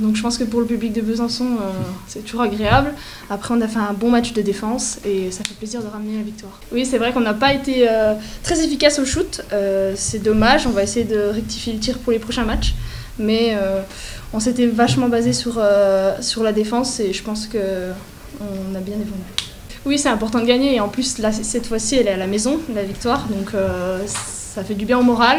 Donc je pense que pour le public de Besançon, c'est toujours agréable. Après, on a fait un bon match de défense et ça fait plaisir de ramener la victoire. Oui, c'est vrai qu'on n'a pas été très efficace au shoot. C'est dommage, on va essayer de rectifier le tir pour les prochains matchs. Mais on s'était vachement basé sur la défense et je pense qu'on a bien évolué. Oui, c'est important de gagner et en plus, là, cette fois-ci, elle est à la maison, la victoire. Donc ça fait du bien au moral,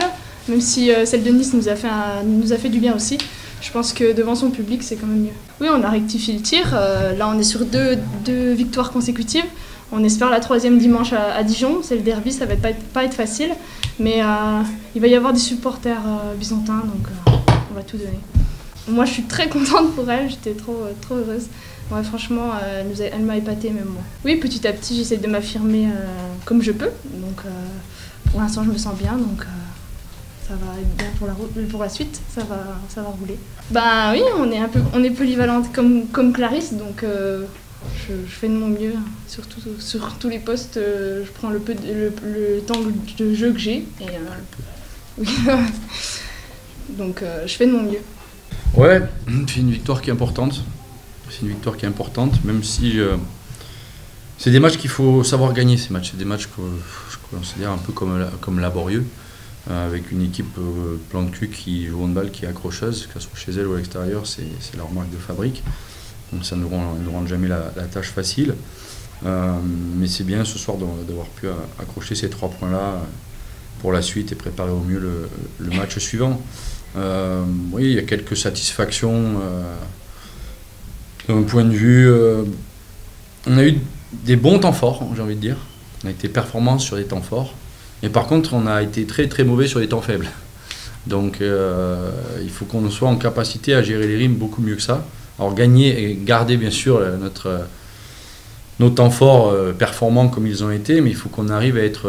même si celle de Nice nous a fait du bien aussi. Je pense que devant son public, c'est quand même mieux. Oui, on a rectifié le tir. Là, on est sur deux victoires consécutives. On espère la troisième dimanche à Dijon. C'est le derby, ça va pas être facile. Mais il va y avoir des supporters byzantins, donc on va tout donner. Moi, je suis très contente pour elle. J'étais trop heureuse. Ouais, franchement, elle m'a épatée, même moi. Oui, petit à petit, j'essaie de m'affirmer comme je peux. Donc, pour l'instant, je me sens bien. Donc, ça va être bien pour la suite, ça va rouler. Ben oui, on est polyvalente comme Clarisse, donc je fais de mon mieux, surtout sur tous les postes. Je prends le temps de jeu que j'ai. Oui. Donc je fais de mon mieux. Ouais, c'est une victoire qui est importante. C'est une victoire qui est importante, même si c'est des matchs qu'il faut savoir gagner. Ces matchs, c'est des matchs que je considère un peu comme laborieux. Avec une équipe plan de cul qui joue au handball, qui est accrocheuse, que ce soit chez elle ou à l'extérieur, c'est leur marque de fabrique. Donc ça ne nous rend jamais la tâche facile. Mais c'est bien ce soir d'avoir pu accrocher ces 3 points-là pour la suite et préparer au mieux le match suivant. Oui, il y a quelques satisfactions. D'un point de vue, on a eu des bons temps forts, j'ai envie de dire. On a été performants sur les temps forts. Mais par contre, on a été très mauvais sur les temps faibles. Donc il faut qu'on soit en capacité à gérer les rimes beaucoup mieux que ça. Alors gagner et garder bien sûr nos temps forts performants comme ils ont été, mais il faut qu'on arrive à être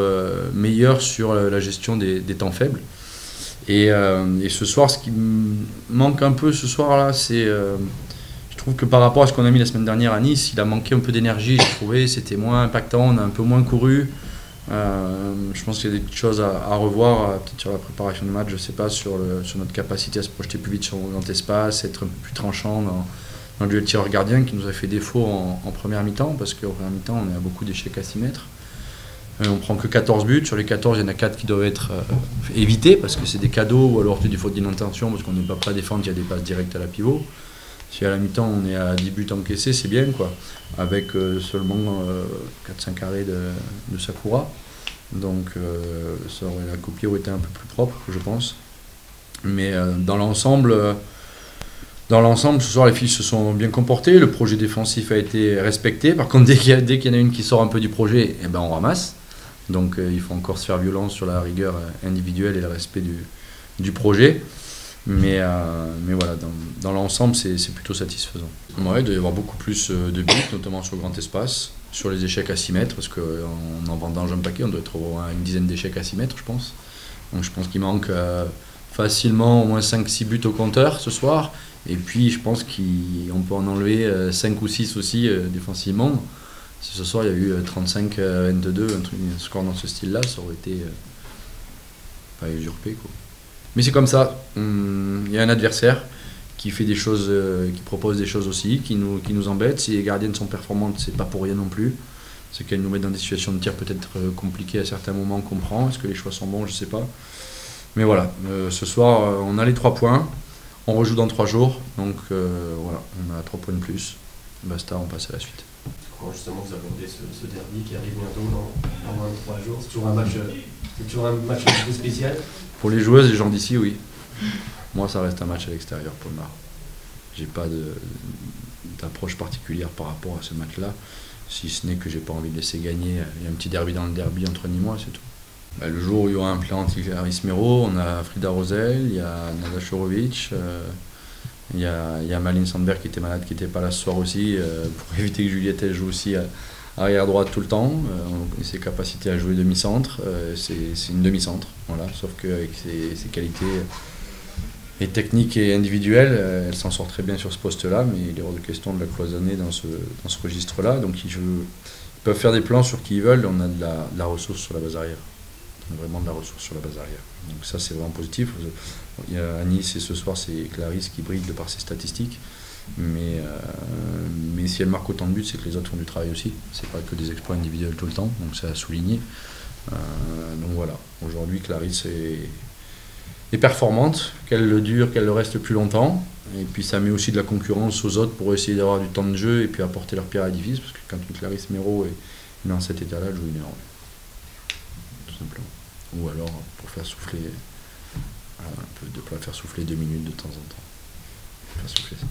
meilleur sur la gestion des temps faibles. Et ce soir, ce qui me manque un peu ce soir-là, c'est... je trouve que par rapport à ce qu'on a mis la semaine dernière à Nice, il a manqué un peu d'énergie, j'ai trouvé. C'était moins impactant, on a un peu moins couru. Je pense qu'il y a des petites choses à revoir, peut-être sur la préparation de match, je ne sais pas, sur notre capacité à se projeter plus vite sur notre espace, être un peu plus tranchant dans le duel tireur-gardien qui nous a fait défaut en première mi-temps, parce qu'en première mi-temps, on a beaucoup d'échecs à 6 mètres. On prend que 14 buts, sur les 14, il y en a 4 qui doivent être évités, parce que c'est des cadeaux, ou alors des fautes d'inattention, parce qu'on n'est pas prêt à défendre, il y a des passes directes à la pivot. Si à la mi-temps on est à 10 buts encaissés, c'est bien, quoi, avec seulement 4-5 arrêts de Sakura. Donc la copie aurait été un peu plus propre, je pense. Mais dans l'ensemble, ce soir, les filles se sont bien comportées. Le projet défensif a été respecté. Par contre, dès qu'il y en a une qui sort un peu du projet, eh ben, on ramasse. Donc il faut encore se faire violence sur la rigueur individuelle et le respect du projet. Mais voilà, dans l'ensemble, c'est plutôt satisfaisant. Ouais, il doit y avoir beaucoup plus de buts, notamment sur le grand espace, sur les échecs à 6 mètres, parce qu'on en vendange un paquet, on doit être à une dizaine d'échecs à 6 mètres, je pense. Donc je pense qu'il manque facilement au moins 5-6 buts au compteur ce soir. Et puis je pense qu'on peut en enlever 5 ou 6 aussi défensivement. Si ce soir il y a eu 35-22, un score dans ce style-là, ça aurait été pas usurpé, quoi. Mais c'est comme ça, il y a un adversaire qui fait des choses, qui propose des choses aussi, qui nous embête. Si les gardiennes sont performantes, c'est pas pour rien non plus. C'est qu'elles nous mettent dans des situations de tir peut-être compliquées à certains moments, on comprend. Est-ce que les choix sont bons, je sais pas. Mais voilà, ce soir, on a les 3 points, on rejoue dans 3 jours, donc voilà, on a 3 points de plus. Basta, on passe à la suite. Comment justement vous abordez ce derby qui arrive bientôt dans moins de 3 jours? C'est toujours un match un peu spécial. Pour les joueuses et les gens d'ici, oui. Moi, ça reste un match à l'extérieur pour moi. J'ai pas d'approche particulière par rapport à ce match-là, si ce n'est que j'ai pas envie de laisser gagner. Il y a un petit derby dans le derby entre Nîmois, c'est tout. Le jour où il y aura un plan anti-Clarisse Méraud, on a Frida Rosel, il y a Nada Chorovic, il y a Malin Sandberg qui était malade, qui n'était pas là ce soir aussi, pour éviter que Juliette elle joue aussi arrière droite tout le temps. Ses capacités à jouer demi-centre, c'est une demi-centre, voilà, sauf qu'avec ses qualités et techniques et individuelles, elle s'en sort très bien sur ce poste-là, mais il est hors de question de la cloisonner dans ce registre-là. Donc ils peuvent faire des plans sur qui ils veulent, on a de la ressource sur la base arrière. vraiment de la ressource sur la base arrière. Donc ça, c'est vraiment positif. Il y a à Nice et ce soir, c'est Clarisse qui brille de par ses statistiques. Mais si elle marque autant de buts, c'est que les autres font du travail aussi. C'est pas que des exploits individuels tout le temps, donc c'est à souligner. Donc voilà, aujourd'hui Clarisse est performante, qu'elle le dure, qu'elle le reste plus longtemps. Et puis ça met aussi de la concurrence aux autres pour essayer d'avoir du temps de jeu et puis apporter leur pierre à l'édifice, parce que quand une Clarisse Méraud est dans cet état-là, elle joue une heure. Tout simplement. Ou alors pour faire souffler faire souffler 2 minutes de temps en temps. Faire souffler ça.